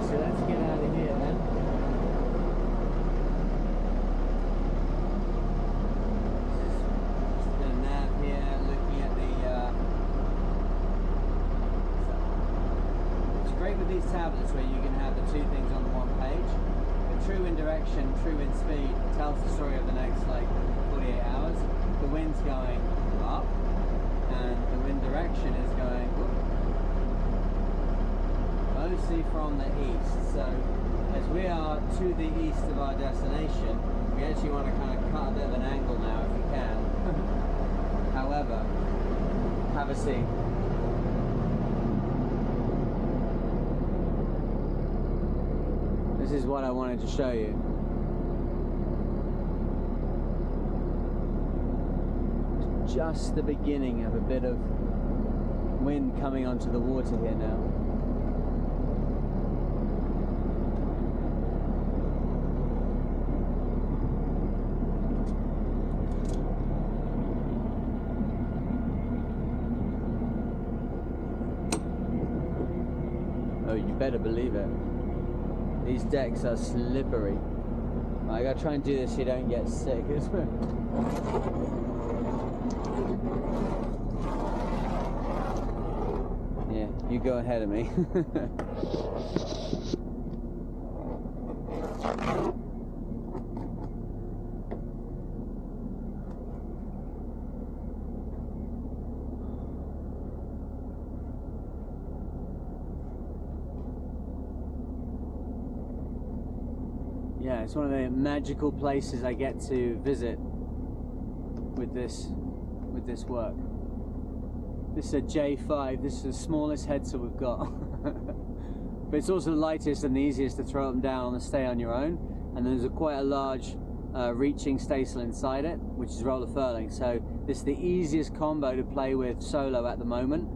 so let's get out of here then. Just a bit of nav here, looking at the it's great with these tablets where you can have the two things on the one page. The true in direction, true in speed tells the story of the next like 48 hours. The wind's going up and the wind direction is going mostly from the east. So as we are to the east of our destination, we actually want to kind of cut a bit of an angle now if we can. However, have a seat. This is what I wanted to show you. Just the beginning of a bit of wind coming onto the water here now. Oh, you better believe it. These decks are slippery. I gotta try and do this so you don't get sick as well. Yeah, you go ahead of me. Yeah, it's one of the magical places I get to visit with this work. This is a J5, this is the smallest headsail we've got. But it's also the lightest and the easiest to throw them down and stay on your own. And there's quite a large reaching staysail inside it, which is roller furling. So this is the easiest combo to play with solo at the moment.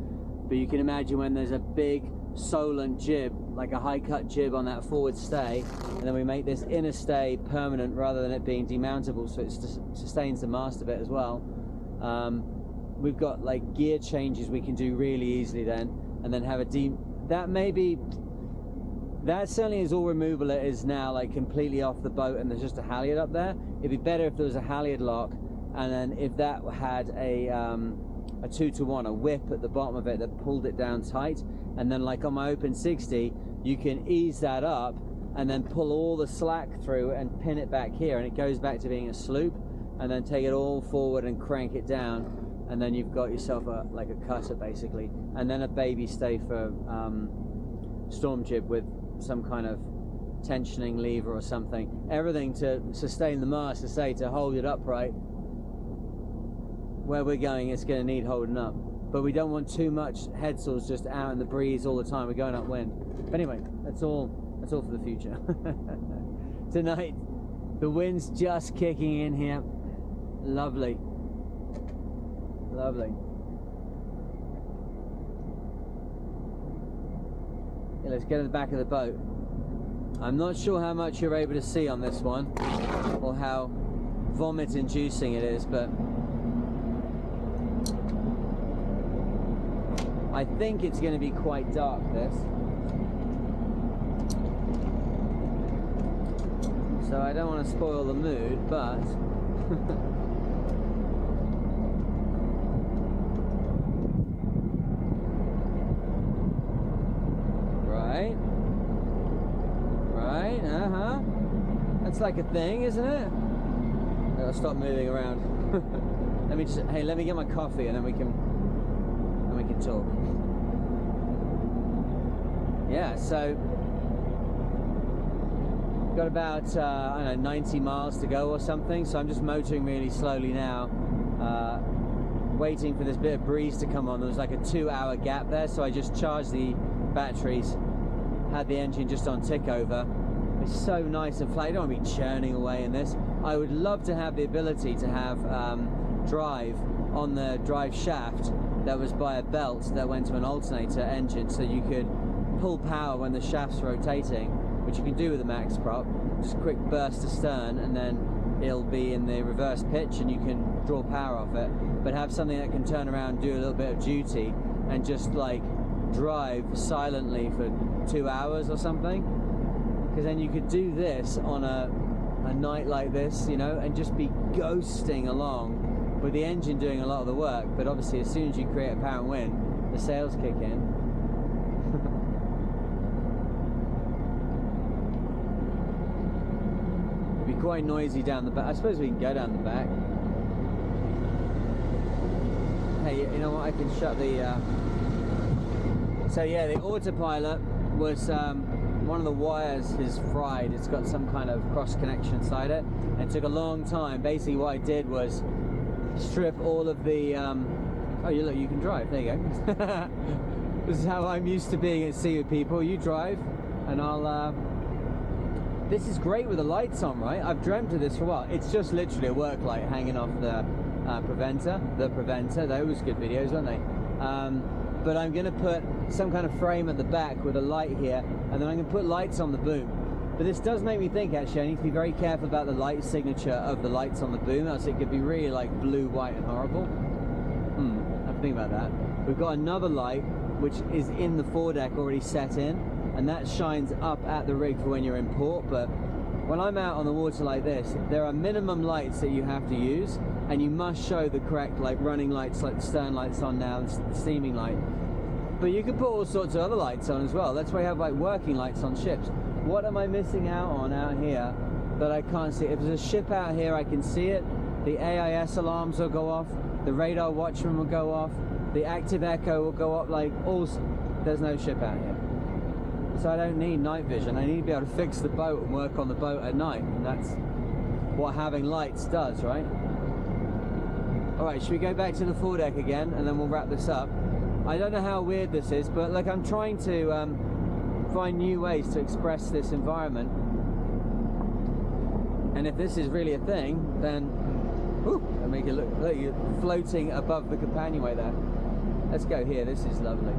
But you can imagine when there's a big Solent jib, like a high cut jib on that forward stay, and then we make this inner stay permanent rather than it being demountable, so it sustains the mast a bit as well. We've got like gear changes we can do really easily then, and then have a that certainly is all removable. It is now like completely off the boat and there's just a halyard up there. It'd be better if there was a halyard lock, and then if that had a 2-to-1, a whip at the bottom of it that pulled it down tight, and then like on my open 60 you can ease that up and then pull all the slack through and pin it back here, and it goes back to being a sloop, and then take it all forward and crank it down, and then you've got yourself like a cutter basically, and then a baby stay for storm jib with some kind of tensioning lever or something, everything to sustain the mast, to say, to hold it upright. Where we're going, it's going to need holding up, but we don't want too much headsails just out in the breeze all the time. We're going upwind. But anyway, that's all for the future. Tonight the wind's just kicking in here. Lovely, lovely. Yeah, let's get to the back of the boat. I'm not sure how much you're able to see on this one, or how vomit inducing it is, but I think it's going to be quite dark, this. So I don't want to spoil the mood, but right, that's like a thing, isn't it? I'll stop moving around. Let me get my coffee and then we can talk. Yeah, so got about I don't know, 90 miles to go or something, so I'm just motoring really slowly now, waiting for this bit of breeze to come on. There was like a 2-hour gap there, so I just charged the batteries, had the engine just on tick over. It's so nice and flat. I don't want to be churning away in this. I would love to have the ability to have drive on the drive shaft that was by a belt that went to an alternator engine, so you could pull power when the shaft's rotating, which you can do with a max prop. Just a quick burst astern and then it'll be in the reverse pitch and you can draw power off it, but have something that can turn around, do a little bit of duty, and just like drive silently for 2 hours or something, because then you could do this on a night like this, you know, and just be ghosting along with the engine doing a lot of the work. But obviously as soon as you create apparent wind, the sails kick in. It'd be quite noisy down the back. I suppose we can go down the back. Hey, you know what, I can shut the so yeah, the autopilot was one of the wires is fried. It's got some kind of cross connection inside it, and it took a long time. Basically what I did was strip all of the oh, you look, you can drive, there you go. This is how I'm used to being at sea with people. You drive and I'll this is great with the lights on, right? I've dreamt of this for a while. It's just literally a work light hanging off the preventer. They was good videos, weren't they? But I'm going to put some kind of frame at the back with a light here, and then I'm going to put lights on the boom. But this does make me think, actually, I need to be very careful about the light signature of the lights on the boom, else it could be really like blue, white and horrible. I have to think about that. We've got another light which is in the foredeck already set in, and that shines up at the rig for when you're in port. But when I'm out on the water like this, there are minimum lights that you have to use, and you must show the correct like running lights, like the stern lights on now, the steaming light. But you can put all sorts of other lights on as well. That's why you have like working lights on ships. What am I missing out on out here that I can't see? If there's a ship out here, I can see it. The AIS alarms will go off. The radar watchman will go off. The active echo will go up. Like all, there's no ship out here. So I don't need night vision. I need to be able to fix the boat and work on the boat at night. And that's what having lights does, right? Alright, should we go back to the foredeck again and then we'll wrap this up? I don't know how weird this is, but like I'm trying to find new ways to express this environment. And if this is really a thing, then I'll make it look you're floating above the companionway there. Let's go here, this is lovely.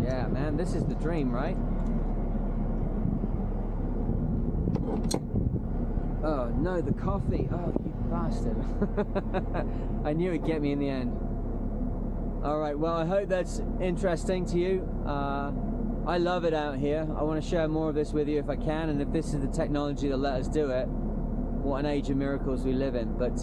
Yeah, man, this is the dream, right? Oh no, the coffee. Oh, you bastard. I knew it'd get me in the end. Alright, well, I hope that's interesting to you. I love it out here. I want to share more of this with you if I can, and if this is the technology that let us do it, what an age of miracles we live in. But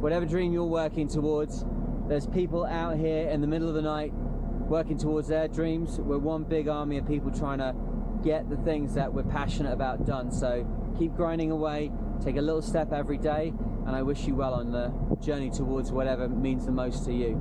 whatever dream you're working towards, there's people out here in the middle of the night working towards their dreams. We're one big army of people trying to get the things that we're passionate about done. So keep grinding away, take a little step every day, and I wish you well on the journey towards whatever means the most to you.